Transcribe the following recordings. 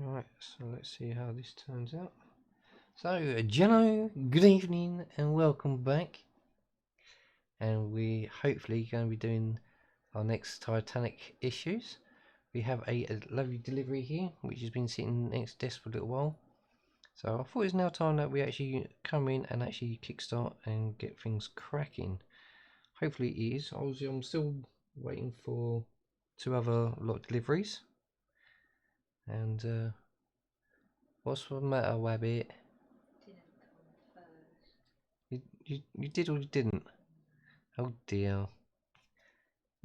Right, so let's see how this turns out. So, Jello, good evening and welcome back. And we hopefully going to be doing our next Titanic issues. We have a lovely delivery here, which has been sitting next desk for a little while. So I thought it's now time that we actually come in and actually kickstart and get things cracking. Hopefully it is. Obviously I'm still waiting for 2 other lot deliveries. And what's the matter, Wabbit? You did or you didn't? Oh dear.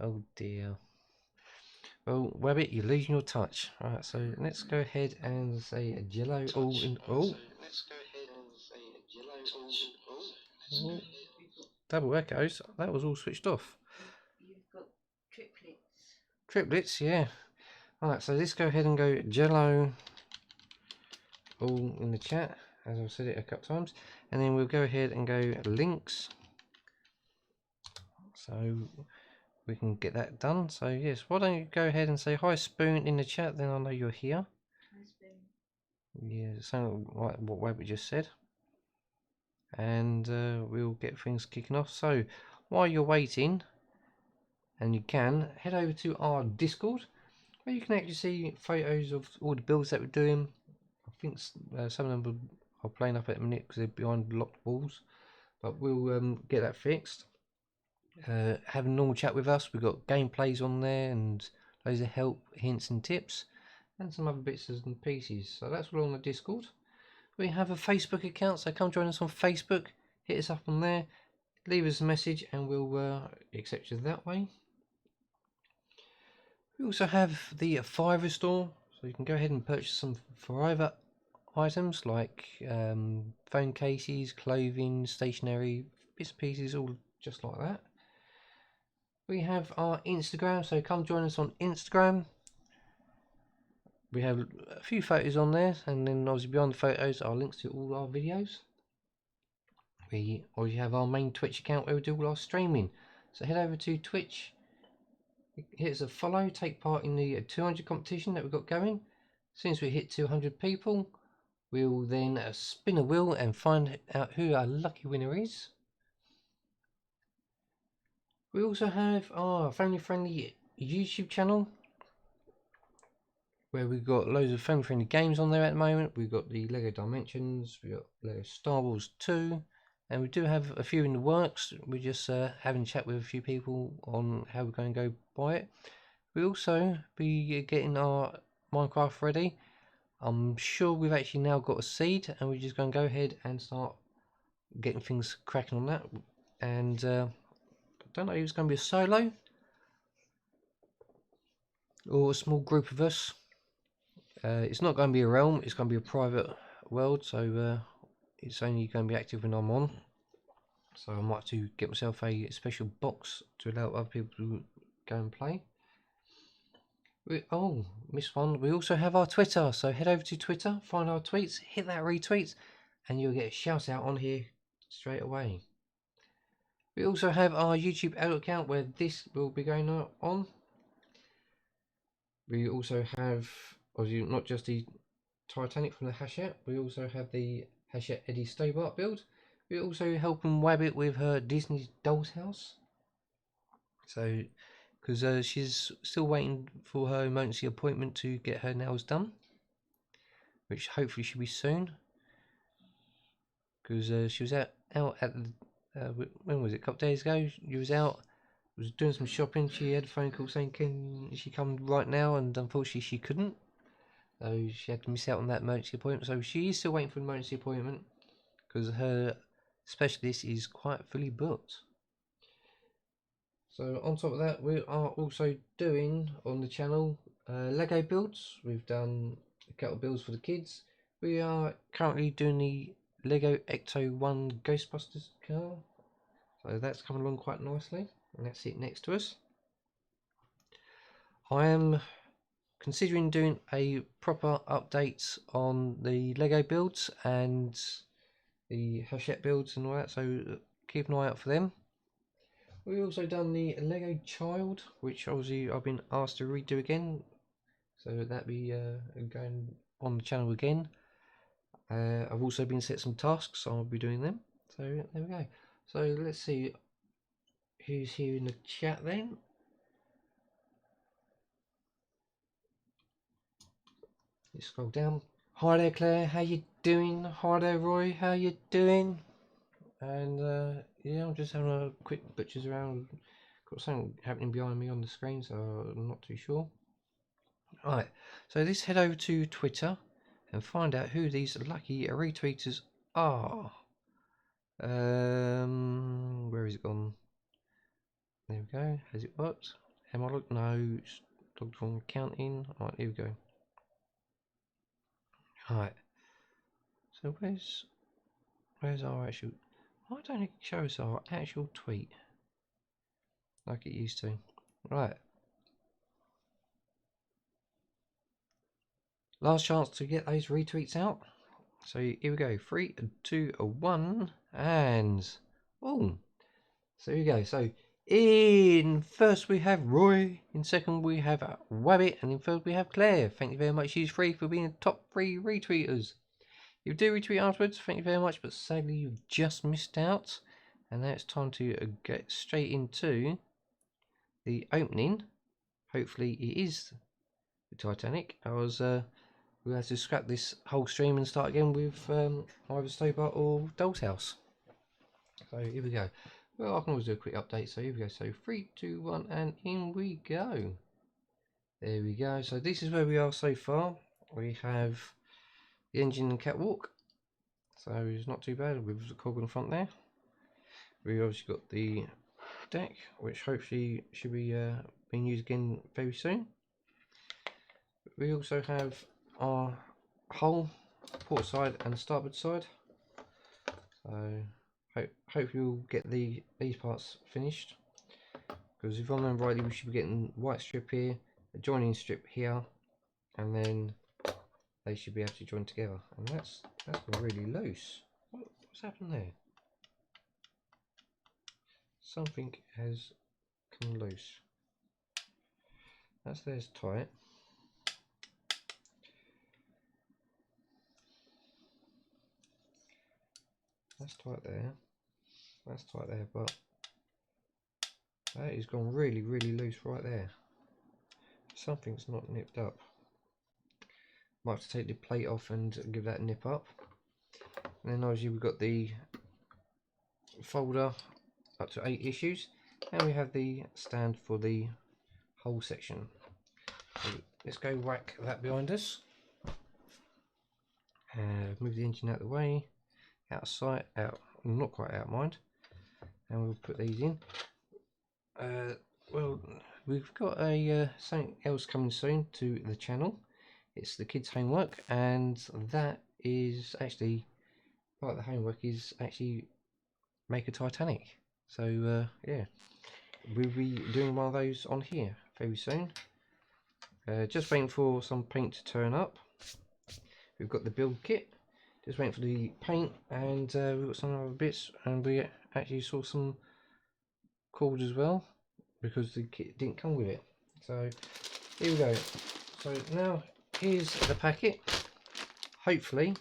Oh dear. Well, Wabbit, you're losing your touch. Alright, so let's go ahead and say a Jello all in. Oh! Oh. Double echoes. That was all switched off. You've got triplets. Triplets, yeah. Alright, so let's go ahead and go Jello all in the chat, as I've said it a couple times. And then we'll go ahead and go links. So we can get that done. So yes, why don't you go ahead and say hi Spoon in the chat, then I know you're here. Hi Spoon. Yeah, sound like what Wabbit just said. And we'll get things kicking off. So while you're waiting, and you can, head over to our Discord, where you can actually see photos of all the builds that we're doing. I think some of them are playing up at the minute because they're behind locked walls, but we'll get that fixed. Have a normal chat with us. We've got gameplays on there and loads of help, hints and tips, and some other bits and pieces. So that's all on the Discord. We have a Facebook account, so come join us on Facebook. Hit us up on there, leave us a message, and we'll accept you that way. We also have the Fiverr Store, so you can go ahead and purchase some Fiverr items like phone cases, clothing, stationery, bits and pieces, all just like that. We have our Instagram, so come join us on Instagram. We have a few photos on there, and then obviously beyond the photos are links to all our videos. We already have our main Twitch account where we do all our streaming, so head over to Twitch, hit us a follow, take part in the 200 competition that we've got going. As soon as we hit 200 people, we'll then spin a wheel and find out who our lucky winner is. We also have our family friendly YouTube channel, where we've got loads of family friendly games on there at the moment. We've got the Lego Dimensions, we've got Lego Star Wars 2, and we do have a few in the works. We're just having a chat with a few people on how we're going to go buy it. We'll also be getting our Minecraft ready. I'm sure we've actually now got a seed, and we're just going to go ahead and start getting things cracking on that. And I don't know if it's going to be a solo or a small group of us. It's not going to be a realm, it's going to be a private world, so it's only going to be active when I'm on. So I might have to get myself a special box to allow other people to go and play. Oh, missed one. We also have our Twitter, so head over to Twitter, find our tweets, hit that retweet, and you'll get a shout out on here straight away. We also have our YouTube account where this will be going on. We also have, obviously, not just the Titanic from the Hachette, we also have the Hachette Eddie Stobart build. We're also helping Wabbit with her Disney Doll's House. So, because she's still waiting for her emergency appointment to get her nails done, which hopefully should be soon. Because she was out at the, when was it? A couple of days ago. She was out, was doing some shopping. She had a phone call saying, "Can she come right now?" And unfortunately, she couldn't. So she had to miss out on that emergency appointment. So she is still waiting for an emergency appointment because her specialist is quite fully booked. So on top of that, we are also doing on the channel Lego builds. We've done a couple of builds for the kids. We are currently doing the Lego Ecto 1 Ghostbusters car. So that's coming along quite nicely, and that's it next to us. I am considering doing a proper update on the Lego builds and the Hachette builds and all that, so keep an eye out for them. We've also done the Lego Child, which obviously I've been asked to redo again, so that'll be going on the channel again. I've also been set some tasks, so I'll be doing them. So there we go. So let's see who's here in the chat then. Let's scroll down. Hi there, Claire. How you doing? Hi there, Roy. How you doing? And yeah, I'm just having a quick butchers around. Got something happening behind me on the screen, so I'm not too sure. Right, so let's head over to Twitter and find out who these lucky retweeters are. Where is it gone? There we go. Has it worked? Am I look? No, it's logged from counting. Right, here we go. Right. So where's our actual? Why don't it show us our actual tweet like it used to? Right. Last chance to get those retweets out. So here we go. 3, 2, 1, and oh. So here we go. So in first we have Roy, in second we have Wabbit, and in third we have Claire. Thank you very much, you three, for being the top 3 retweeters. If you do retweet afterwards, thank you very much, but sadly you've just missed out. And now it's time to get straight into the opening. Hopefully it is the Titanic. We have to scrap this whole stream and start again with either Stobart or Doll's House. So here we go. Well, I can always do a quick update. So here we go. So 3, 2, 1, and in we go. There we go. So this is where we are so far. We have the engine and catwalk. So it's not too bad with the cog on the front there. We obviously got the deck, which hopefully should be being used again very soon. We also have our hull, port side and starboard side. So hopefully we'll get these parts finished, because if I remember rightly we should be getting white strip here, a joining strip here, and then they should be able to join together. And that's gone really loose. What's happened there? Something has come loose. There's tight. That's tight there. That's tight there, but that has gone really loose right there. Something's not nipped up. Might have to take the plate off and give that a nip up. And then obviously we've got the folder up to 8 issues, and we have the stand for the whole section. So let's go whack that behind us. Move the engine out of the way, out of sight, out, not quite out of mind, and we'll put these in. Well, we've got a something else coming soon to the channel. It's the kids' homework, and that is actually part of the homework is actually make a Titanic. So yeah, we'll be doing one of those on here very soon. Just waiting for some paint to turn up. We've got the build kit, just waiting for the paint, and we've got some other bits, and we actually saw some cords as well, because the kit didn't come with it. So here we go. So now here's the packet. Hopefully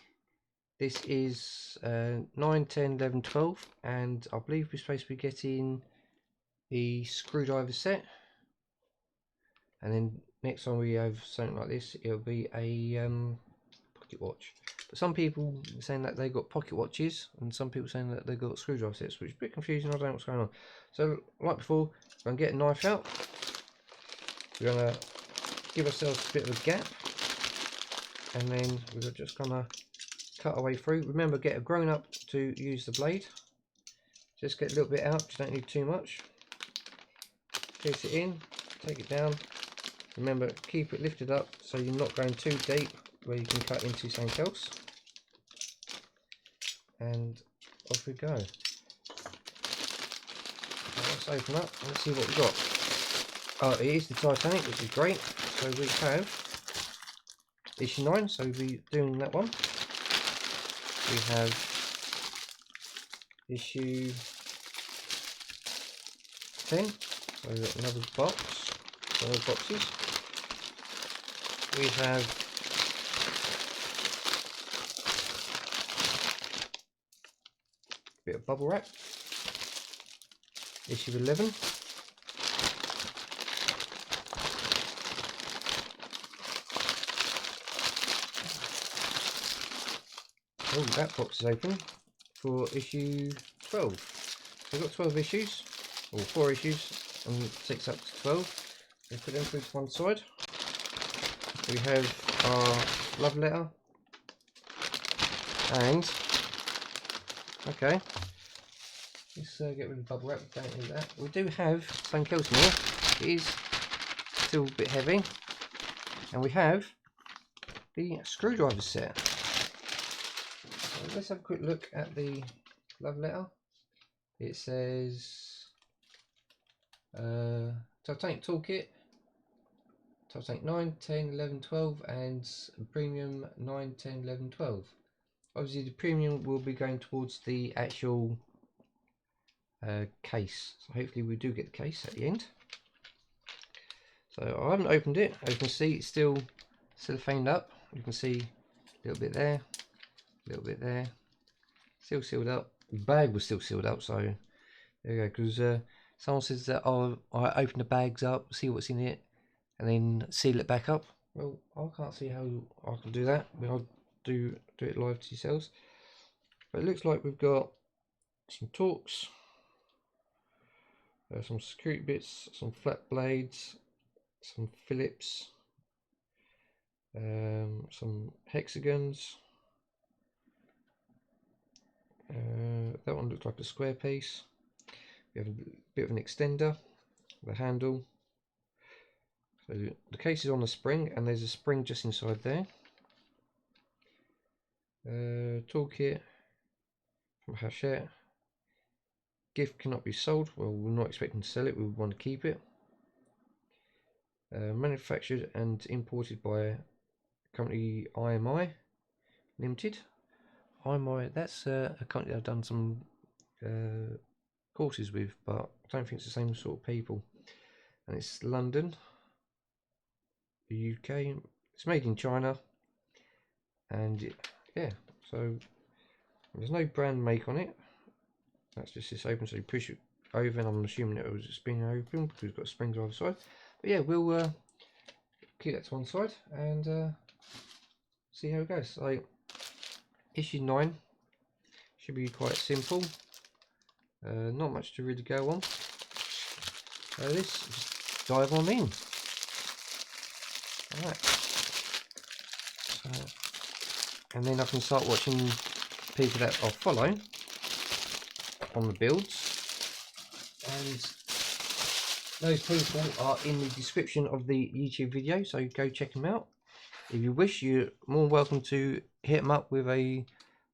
this is 9, 10, 11, 12, and I believe we're supposed to be getting the screwdriver set, and then next time we have something like this, it'll be a pocket watch. But some people are saying that they got pocket watches, and some people saying that they got screwdriver sets, which is a bit confusing. I don't know what's going on. So like before, we're going to get a knife out. We're going to give ourselves a bit of a gap, and then we're just going to cut our way through. Remember, get a grown up to use the blade. Just get a little bit out, you don't need too much. Pierce it in, take it down. Remember, keep it lifted up so you're not going too deep where you can cut into something else. And off we go. Now let's open up and let's see what we've got. Oh, it is the Titanic, which is great. So we have issue 9, so we'll be doing that one. We have issue 10, so we've got another box, other boxes. We have bit of bubble wrap. Issue 11. Oh, that box is open for issue 12. So we've got 12 issues, or 4 issues, and 6 up to 12. We put them through to one side. We have our love letter, and okay, let's get rid of the bubble wrap. Don't need that. We do have something else in here. It is still a bit heavy, and we have the screwdriver set. So let's have a quick look at the love letter. It says Titanic Toolkit, Titanic 9, 10, 11, 12 and Premium 9, 10, 11, 12. Obviously the Premium will be going towards the actual case, so hopefully we do get the case at the end. So I haven't opened it. As you can see, it's still cellophaned up. You can see a little bit there, a little bit there, still sealed up. The bag was still sealed up, so there you go. Because someone says that I open the bags up, see what's in it, and then seal it back up. Well, I can't see how I can do that. I mean, I'll do it live to yourselves. But it looks like we've got some Torx, some security bits, some flat blades, some Phillips, some hexagons. That one looks like a square piece. We have a bit of an extender, the handle. So the case is on a spring, and there's a spring just inside there. Toolkit from Hachette. Gift cannot be sold. Well, we're not expecting to sell it. We want to keep it. Manufactured and imported by company IMI Limited. IMI, that's a company I've done some courses with, but I don't think it's the same sort of people. And it's London, the UK. It's made in China, and yeah, so there's no brand make on it. That's just this open, so you push it over, and I'm assuming it was spring open because it's got springs on either side. But yeah, we'll keep that to one side and see how it goes. So issue 9 should be quite simple. Not much to really go on. Let's just dive on in. Alright. So, and then I can start watching people that I follow on the builds. And those people are in the description of the YouTube video, so go check them out. If you wish, you're more than welcome to hit them up with a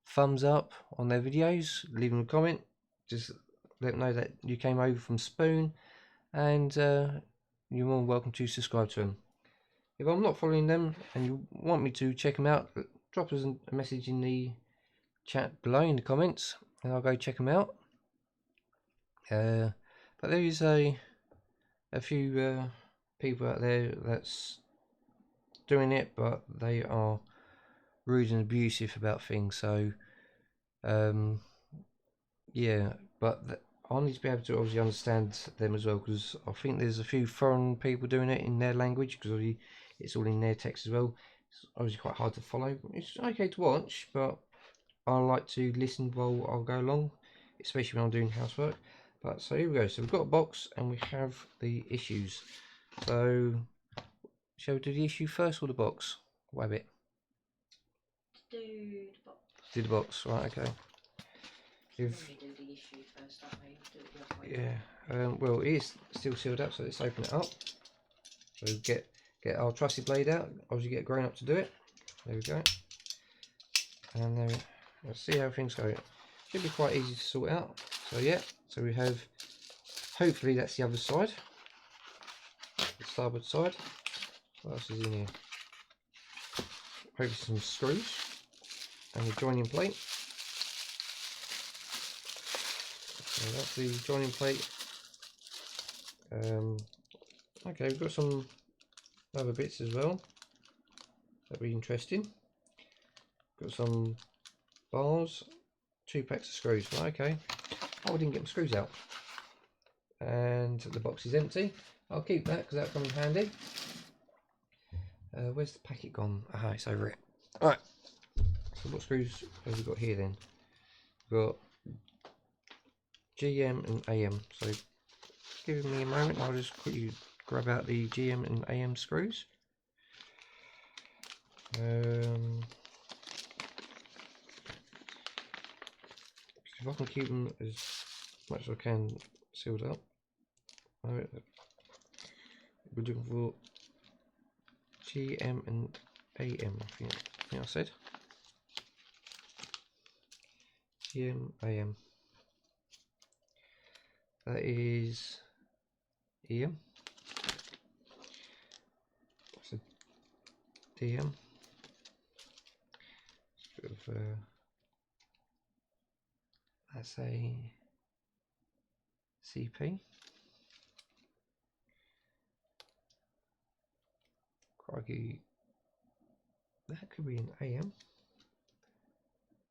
thumbs up on their videos, leave them a comment, just let them know that you came over from Spoon, and you're more than welcome to subscribe to them. If I'm not following them and you want me to check them out, drop us a message in the chat below in the comments, and I'll go check them out. But there is a few people out there that's doing it, but they are rude and abusive about things. So yeah, but I need to be able to obviously understand them as well, because I think there's a few foreign people doing it in their language, because it's all in their text as well. It's obviously quite hard to follow. It's okay to watch, but I like to listen while I'll go along, especially when I'm doing housework. But so here we go. So we've got a box and we have the issues. So shall we do the issue first or the box? Wabbit. Do the box. Do the box, right? Okay. If do the issue first, aren't we? Do it the other way. yeah, well, it is still sealed up, so let's open it up. So get our trusty blade out. Obviously, get a grown up to do it. There we go. And then let's see how things go. Should be quite easy to sort out. So yeah, so we have. Hopefully that's the other side, the starboard side. What else is in here? Hopefully some screws and the joining plate. So that's the joining plate. Okay, we've got some other bits as well. That'll be interesting. Got some bars 2 packs of screws. Okay. Oh, I didn't get my screws out. And the box is empty. I'll keep that because that comes handy. Where's the packet gone? Ah, it's over it. Alright. So what screws have we got here then? We've got GM and AM. So give me a moment. I'll just quickly grab out the GM and AM screws. If I can keep them as much as I can sealed up. We're looking for GM and AM, I think I said. GM, AM. That is EM. That's a DM. Sort of, that's a CP. Crikey, that could be an AM.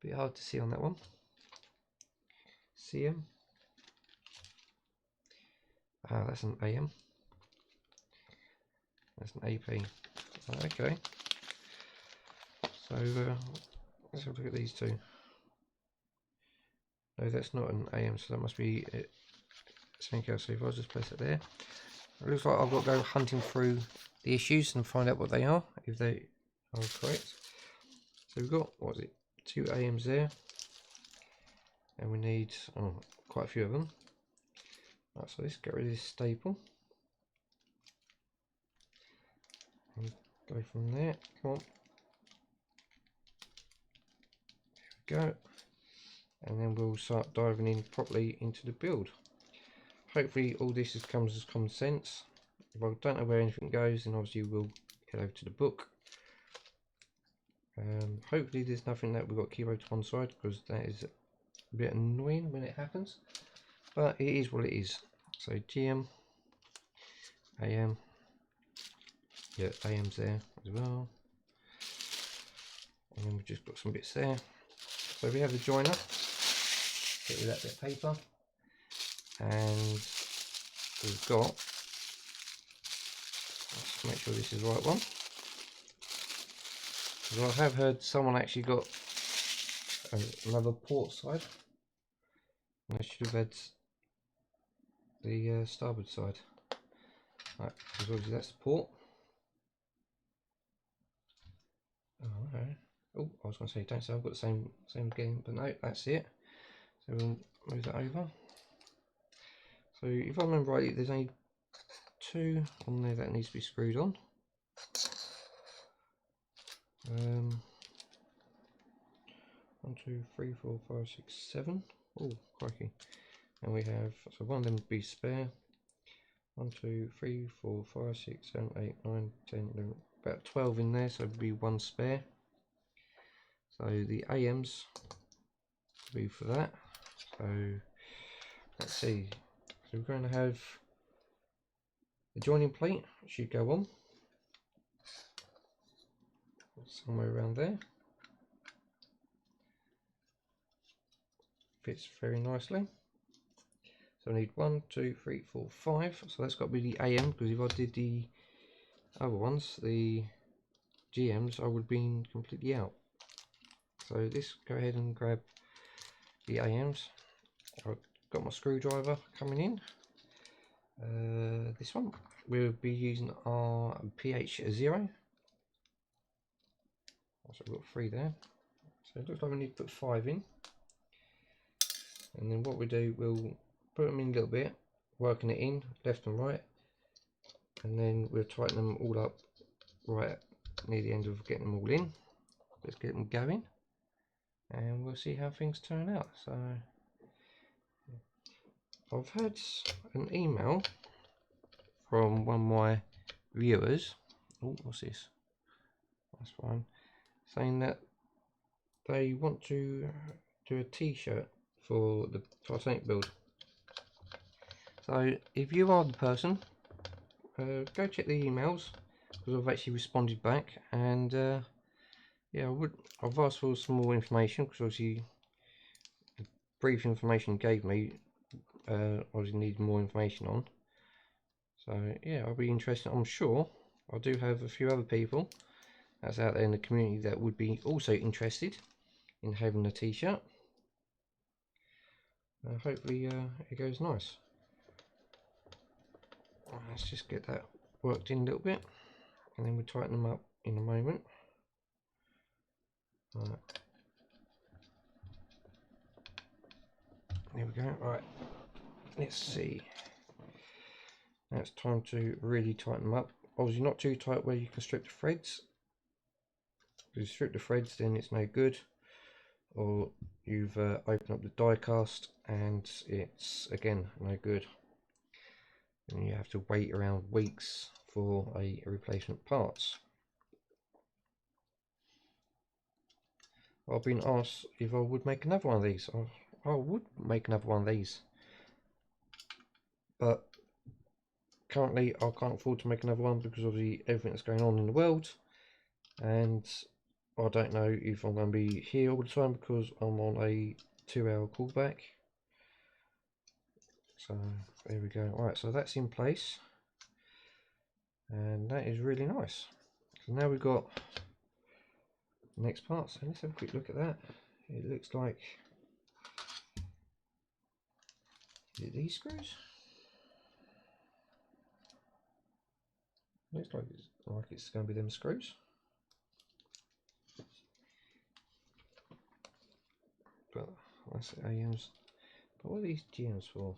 Bit hard to see on that one. CM. Ah, that's an AM. That's an AP. Okay. So let's have a look at these two. No, that's not an AM, so that must be something else. So if I just place it there, it looks like I've got to go hunting through the issues and find out what they are, if they are correct. So we've got, what is it, 2 AMs there, and we need quite a few of them. Right, so let's get rid of this staple and go from there. Come on, there we go, and then we'll start diving in properly into the build. Hopefully all this comes as common sense. If I don't know where anything goes, then obviously we'll head over to the book. Hopefully there's nothing that we've got to keep over to one side, because that is a bit annoying when it happens, but it is what it is. So GM, AM, yeah, AM's there as well, and then we've just got some bits there. So we have the joiner, get rid of that bit of paper, and we've got, let's make sure this is the right one, because I have heard someone actually got another port side, and I should have had the starboard side. Right, because obviously that's the port. Oh, okay. Oh, I was going to say, don't say I've got the same again, but no, that's it. So we'll move that over. So if I remember rightly, there's only 2 on there that needs to be screwed on. 1, 2, 3, 4, 5, 6, 7. Oh, crikey. And we have, so one of them would be spare. 1, 2, 3, 4, 5, 6, 7, 8, 9, 10, 11, about 12 in there, so it would be 1 spare. So the AMs will be for that. So let's see. So we're going to have the joining plate, which should go on somewhere around there. Fits very nicely. So I need 1, 2, 3, 4, 5. So that's got to be the AM, because if I did the other ones, the GMs, I would have been completely out. So this, go ahead and grab the AMs. I've got my screwdriver coming in. This one, we'll be using our PH0. So we've got 3 there. So it looks like we need to put 5 in. And then what we do, we'll put them in a little bit, working it in left and right, and then we'll tighten them all up right near the end of getting them all in. Let's get them going, and we'll see how things turn out. So I've had an email from one of my viewers. Oh, what's this? That's fine. Saying that they want to do a t-shirt for the Titanic build. So if you are the person, go check the emails, because I've actually responded back, and yeah, I've asked for some more information, because obviously brief information he gave me, obviously needed more information on. So yeah, I'll be interested. I'm sure I do have a few other people that's out there in the community that would be also interested in having a t-shirt. Hopefully it goes nice. Let's just get that worked in a little bit, and then we'll tighten them up in a moment. Right. There we go. Right, let's see. Now it's time to really tighten them up. Obviously not too tight where you can strip the threads. If you strip the threads, then it's no good, or you've opened up the die cast and it's again no good, and you have to wait around weeks for a replacement parts. I've been asked if I would make another one of these. I would make another one of these, but currently I can't afford to make another one because of everything that's going on in the world, and I don't know if I'm going to be here all the time because I'm on a 2-hour callback. So there we go. Alright, so that's in place, and that is really nice. So now we've got the next part, so let's have a quick look at that. It looks like, is it these screws? Looks like it's going to be them screws. But that's the AMs. But what are these GMs for?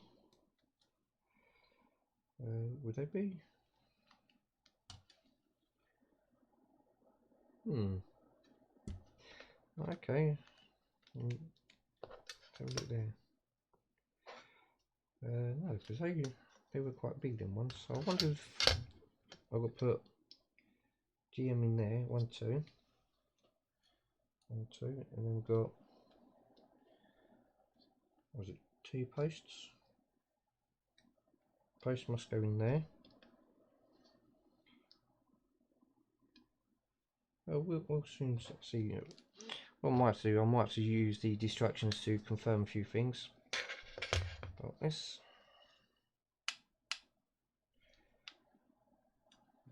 Would they be? Okay. Have a look there. No, because they were quite big then ones. So I wonder if I could put GM in there. 1, 2, 1, 2, and then we've got, was it 2 posts? Post must go in there. We'll soon see. What I might do, I might have to use the instructions to confirm a few things. But this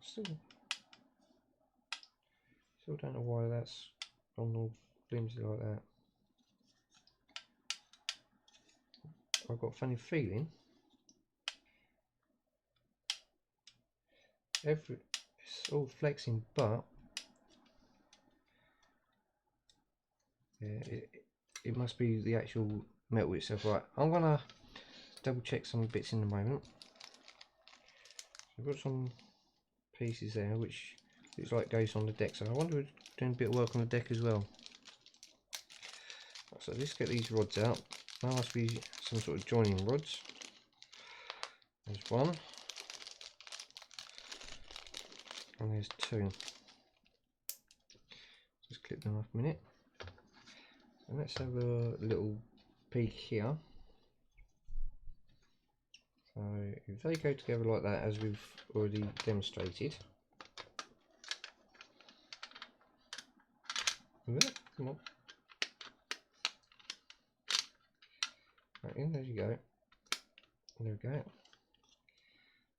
still don't know why that's on all flimsy like that. I've got a funny feeling it's all flexing, but yeah, it must be the actual metal itself. Right, I'm gonna double check some bits in a moment. I've got some pieces there which looks like goes on the deck, so I wonder if we're doing a bit of work on the deck as well. So let's get these rods out. There must be some sort of joining rods. There's one, and there's 2. Just clip them off a minute. And let's have a little peek here. So if they go together like that, as we've already demonstrated. Come on. Right in, there you go. There we go.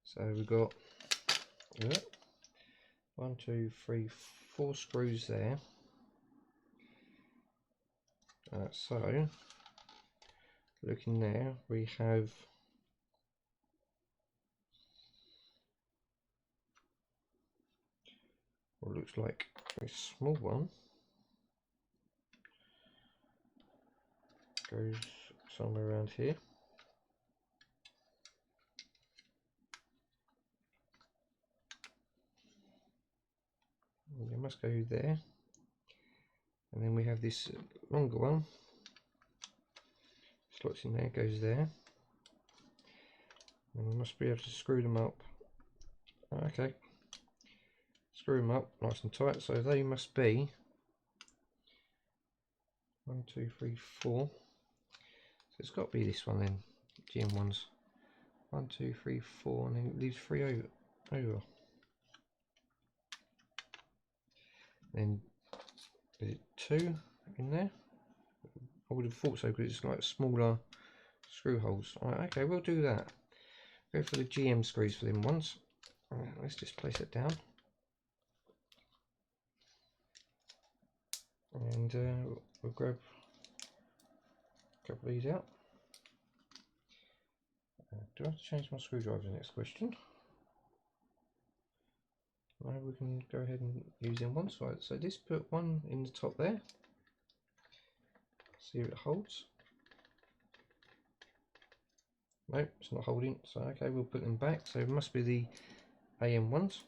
So we've got 1, 2, 3, 4 screws there. So looking there, we have what looks like a small one. Goes somewhere around here. It must go there. And then we have this longer one. Slots in there, goes there. And we must be able to screw them up. Okay. Screw them up nice and tight. So they must be 1, 2, 3, 4. So it's got to be this one then. GM ones. 1, 2, 3, 4, and then it leaves 3 over. Then is it 2 in there? I would have thought so because it's like smaller screw holes. Alright, okay, we'll do that. Go for the GM screws for them ones. Let's just place it down. And we'll grab a couple of these out. Do I have to change my screwdriver? Next question. No, we can go ahead and use them one side. So just put one in the top there. See if it holds. Nope, it's not holding. So okay, we'll put them back. So it must be the AM ones.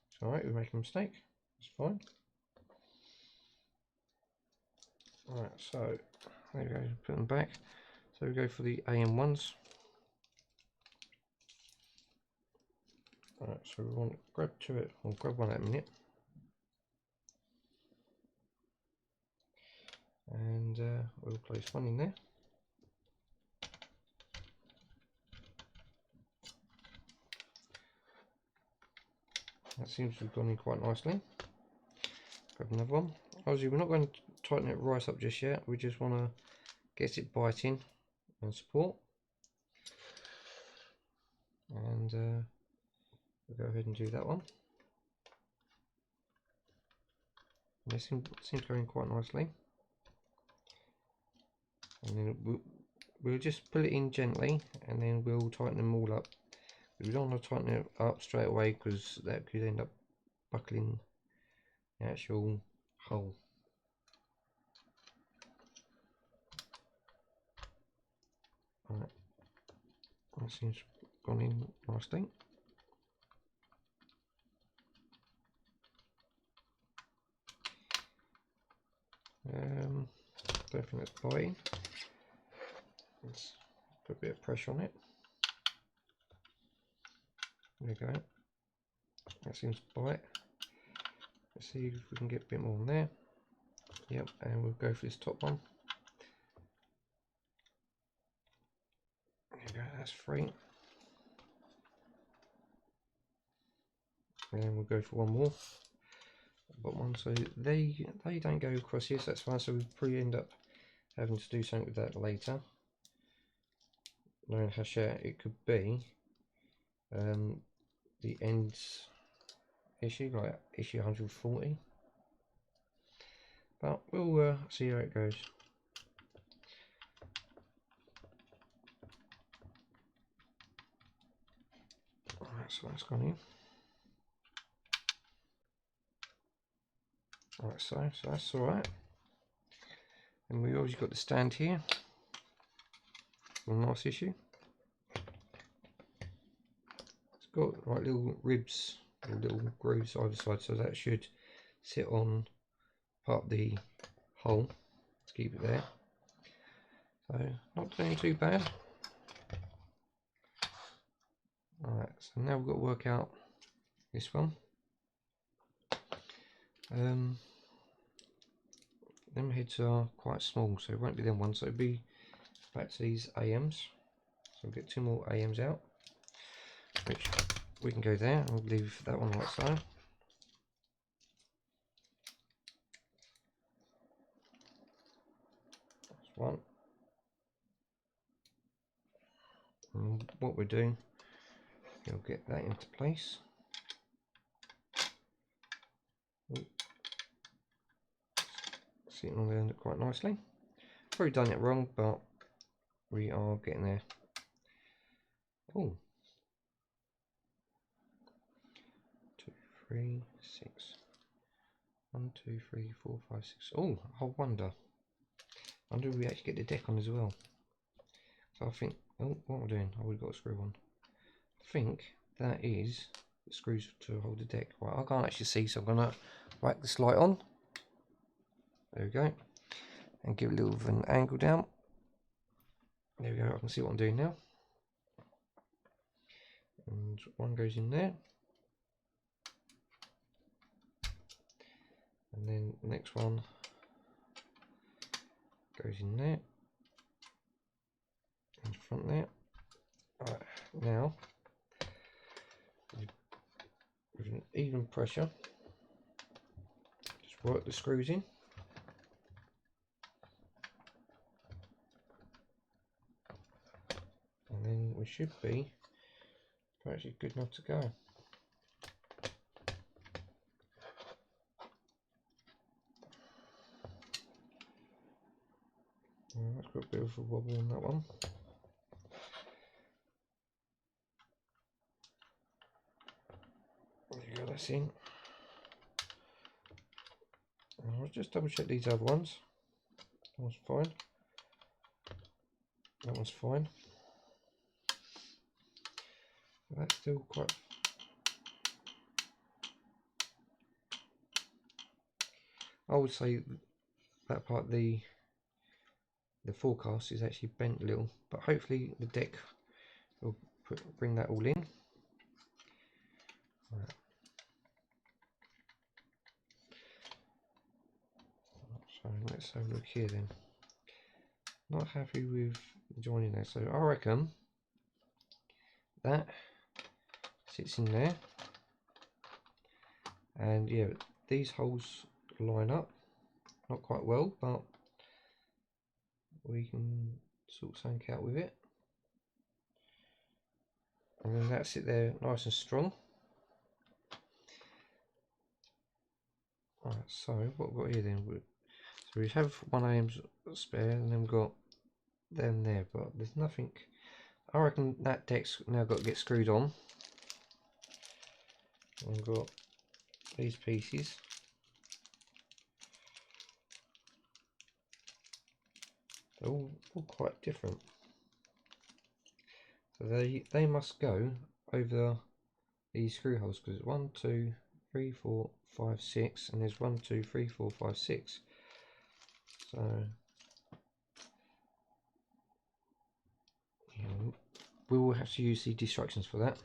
It's alright, we make a mistake. It's fine. Alright, so there we go, put them back. So we go for the AM ones. Alright, so we want to grab two, or grab one at a minute. And we'll place one in there. That seems to have gone in quite nicely. Grab another one. Obviously we're not going to tighten it right up just yet, we just want to get it biting and support. And we'll go ahead and do that one. This seems to go in quite nicely. And then we'll just pull it in gently and then we'll tighten them all up. We don't want to tighten it up straight away because that could end up buckling the actual hole. Right, that seems gone in nicely. Don't think that's biting. Let's put a bit of pressure on it. There we go. That seems to bite. Let's see if we can get a bit more on there. Yep, and we'll go for this top one. There we go, that's free. And we'll go for one more. Bottom one, so they don't go across here, so that's fine. So we'll probably end up having to do something with that later. Knowing Hachette, it could be the ends issue, like issue 140. But we'll see how it goes. Alright, so that's gone in. Alright, so that's alright. And we always got the stand here. A nice issue. It's got like little ribs, or little grooves either side, so that should sit on part of the hole to keep it there. So not doing too bad. Alright, so now we've got to work out this one. Them heads are quite small, so it won't be them ones, so it'll be back to these AMs. So we'll get two more AMs out, which we can go there, and we'll leave that one like so. That's one. And what we're doing, you'll get that into place. Sitting on there quite nicely. Probably done it wrong, but we are getting there. Oh, 2, 3, 6. 1, 2, 3, 4, 5, 6. Oh, I wonder if we actually get the deck on as well. So I think, oh, what am I doing? Oh, we've got a screw on. I think that is the screws to hold the deck. Right, I can't actually see, so I'm gonna whack this light on. There we go, and give a little of an angle down. There we go, I can see what I'm doing now. And one goes in there. And then the next one goes in there. In front there. Alright, now, with an even pressure, just work the screws in. should be actually good enough to go. That's got a bit of a wobble on that one. There you go, that's in. I'll just double check these other ones. That one's fine. That one's fine. That's still quite... I would say that part, the forecast is actually bent a little, but hopefully the deck will bring that all in. Right. So let's have a look here then. Not happy with joining there, so I reckon that sits in there, and yeah, these holes line up, not quite well, but we can sort something out with it. And then that's it there, nice and strong. Right, so what we've got here then, so we have one AM spare, and then we've got them there, but there's nothing. I reckon that deck's now got to get screwed on. And we've got these pieces. They're all quite different. So they must go over these screw holes, because it's 1, 2, 3, 4, 5, 6, and there's 1, 2, 3, 4, 5, 6. So yeah, we will have to use the instructions for that.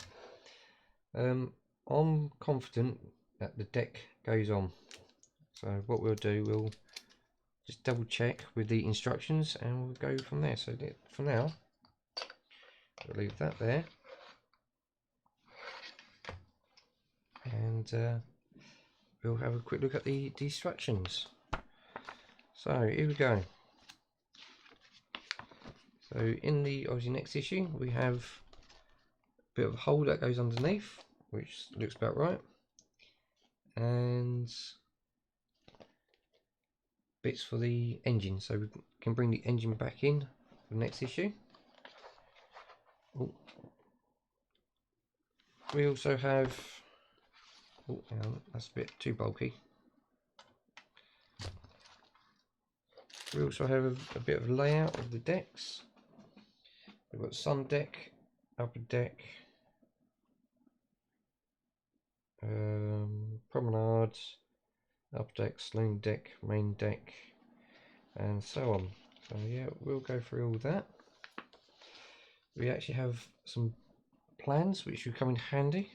I'm confident that the deck goes on. So what we'll do, we'll just double check with the instructions and we'll go from there. So for now, we'll leave that there. And we'll have a quick look at the instructions. So here we go. So in the obviously next issue, we have a bit of a hole that goes underneath, which looks about right, and bits for the engine, so we can bring the engine back in for the next issue. We also have, hang on, that's a bit too bulky. We also have a bit of layout of the decks. We've got sun deck, upper deck, promenade, upper deck, saloon deck, main deck, and so on. So yeah, we'll go through all that. We actually have some plans which will come in handy.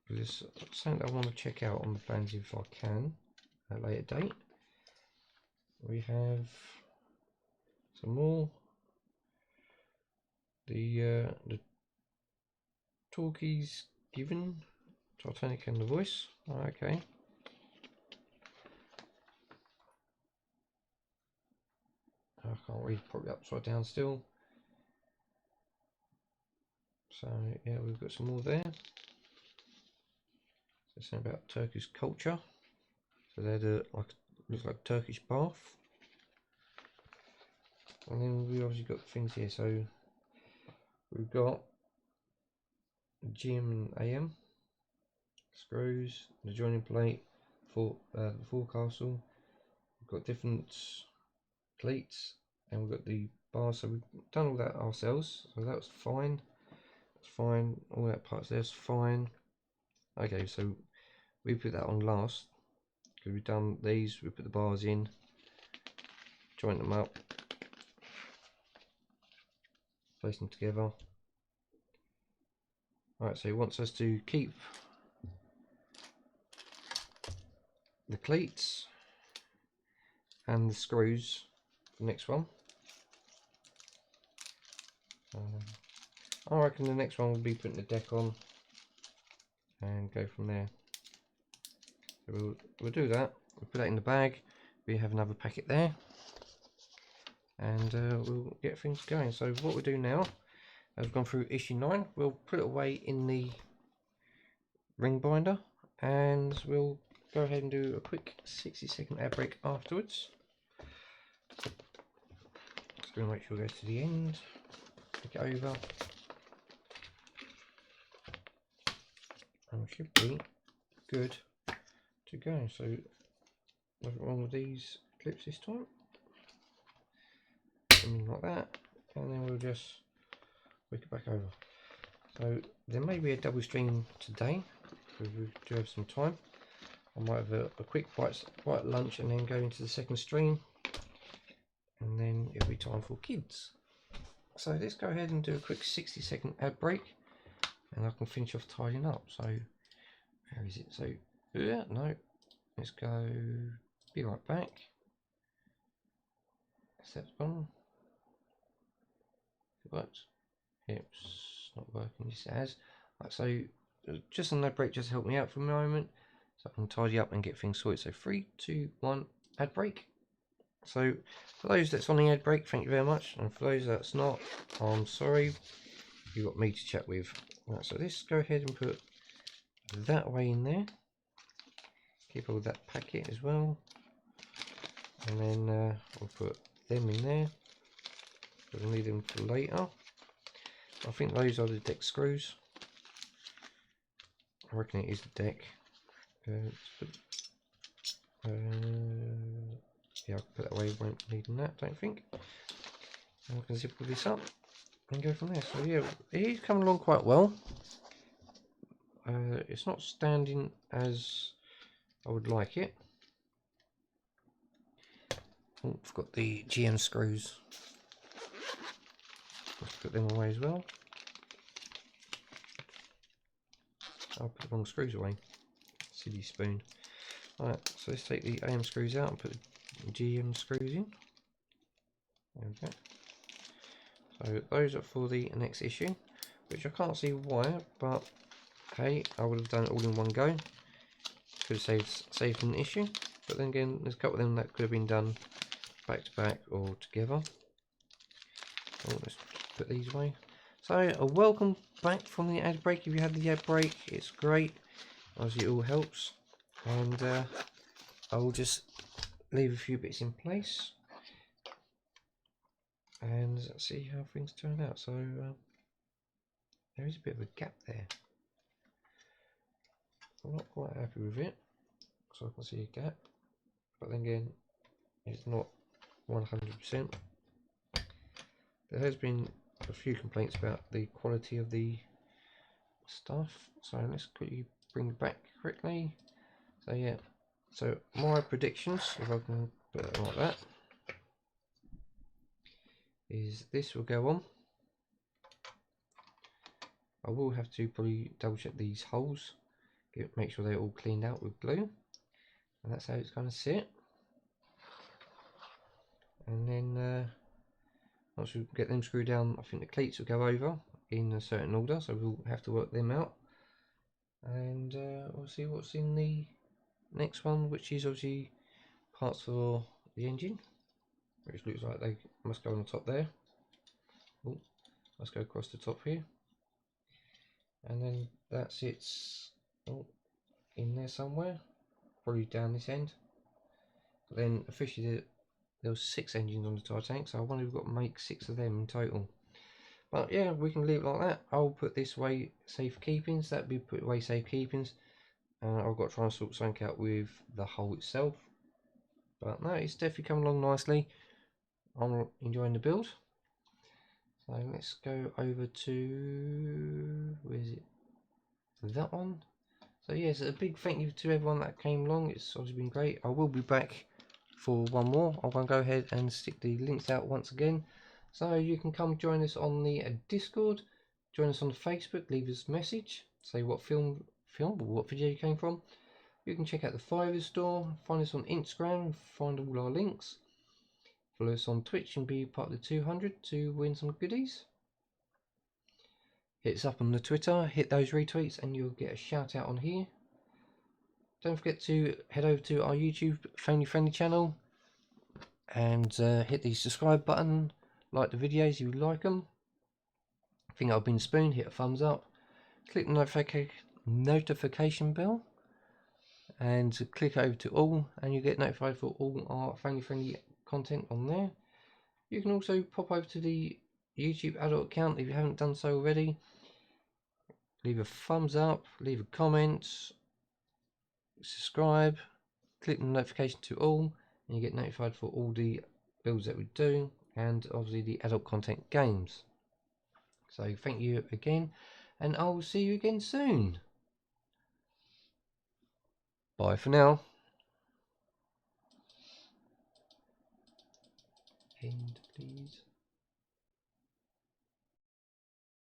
There's something I want to check out on the plans if I can at a later date. We have some more. The talkies given, Titanic and the voice. Okay. I can't read, probably upside down still. So yeah, we've got some more there. So something about Turkish culture. So they're the looks like Turkish bath. And then we obviously got things here. So we've got GM and AM screws, the joining plate for the forecastle. We've got different cleats, and we've got the bars. So we've done all that ourselves. So that was fine. That's fine. All that parts there's fine. Okay, so we put that on last because we've done these. We put the bars in, joint them up, place them together. Right, so he wants us to keep the cleats and the screws for the next one. I reckon the next one will be putting the deck on and go from there. So we'll do that. We'll put that in the bag. We have another packet there, and we'll get things going. So what we'll do now, as we've gone through issue 9, we'll put it away in the ring binder, and we'll go ahead and do a quick 60-second ad break afterwards. Just going to make sure it goes to the end, take it over, and we should be good to go. So nothing wrong with these clips this time. Something like that, and then we'll just wick it back over. So there may be a double stream today because we do have some time. I might have a quick bite lunch and then go into the second stream, and then it'll be time for kids. So let's go ahead and do a quick 60-second ad break, and I can finish off tidying up. So where is it? So yeah, no, let's go. Be right back. Set on. It works. It's not working. Yes, it has. Right, so just on that break, just help me out for a moment, so I can tidy up and get things sorted. So 3, 2, 1, ad break. So for those that's on the ad break, thank you very much, and for those that's not, I'm sorry, you've got me to chat with. Right, so let's go ahead and put that away in there. Keep all that packet as well, and then we'll put them in there. We'll need them for later. I think those are the deck screws. I reckon it is the deck. Yeah, I'll put that away, won't need that, don't think. And we can zip all this up and go from there. So yeah, it is coming along quite well. It's not standing as I would like it. Oh, I've got the GM screws. Let's put them away as well. I'll put the wrong screws away. Silly spoon. Alright, so let's take the AM screws out and put the GM screws in. There we go. So those are for the next issue, which I can't see why, but hey, I would have done it all in one go. Could have saved an issue, but then again, there's a couple of them that could have been done back to back or together. Oh, let's put these away. So welcome back from the ad break. If you had the ad break, it's great. Obviously, it all helps, and I will just leave a few bits in place and see how things turn out. So there is a bit of a gap there. I'm not quite happy with it, so I can see a gap, but then again, it's not 100%. There has been a few complaints about the quality of the stuff, so let's quickly bring it back correctly. So yeah, so my predictions, if I can put it like that, is this will go on. I will have to probably double check these holes, make sure they're all cleaned out with glue, and that's how it's going to sit. And then once we get them screwed down, I think the cleats will go over in a certain order, so we'll have to work them out, and we'll see what's in the next one, which is obviously parts for the engine, which looks like they must go on the top there. Oh, let's go across the top here, and then that sits in there somewhere, probably down this end. But then officially there was 6 engines on the Titanic, so I wonder if we've got to make 6 of them in total. But yeah, we can leave it like that. I'll put this away safekeepings. That'd be put away safekeepings. I've got to try and sort something out with the hull itself. But no, it's definitely coming along nicely. I'm enjoying the build. So let's go over to, where is it? That one. So yes, a big thank you to everyone that came along. It's obviously been great. I will be back for one more. I'm going to go ahead and stick the links out once again, so you can come join us on the Discord, join us on the Facebook, leave us a message, say what film or what video you came from. You can check out the Fiverr Store, find us on Instagram, find all our links, follow us on Twitch and be part of the 200 to win some goodies. Hit us up on the Twitter, hit those retweets and you'll get a shout out on here. Don't forget to head over to our YouTube Family Friendly channel and hit the subscribe button, like the videos if you like them. If you think I've been spooned, hit a thumbs up, click the notification bell, and click over to all, and you get notified for all our family friendly content on there. You can also pop over to the YouTube adult account if you haven't done so already. Leave a thumbs up, leave a comment, subscribe, click the notification to all, and you get notified for all the builds that we do, and obviously the adult content games. So thank you again, and I will see you again soon. Bye for now.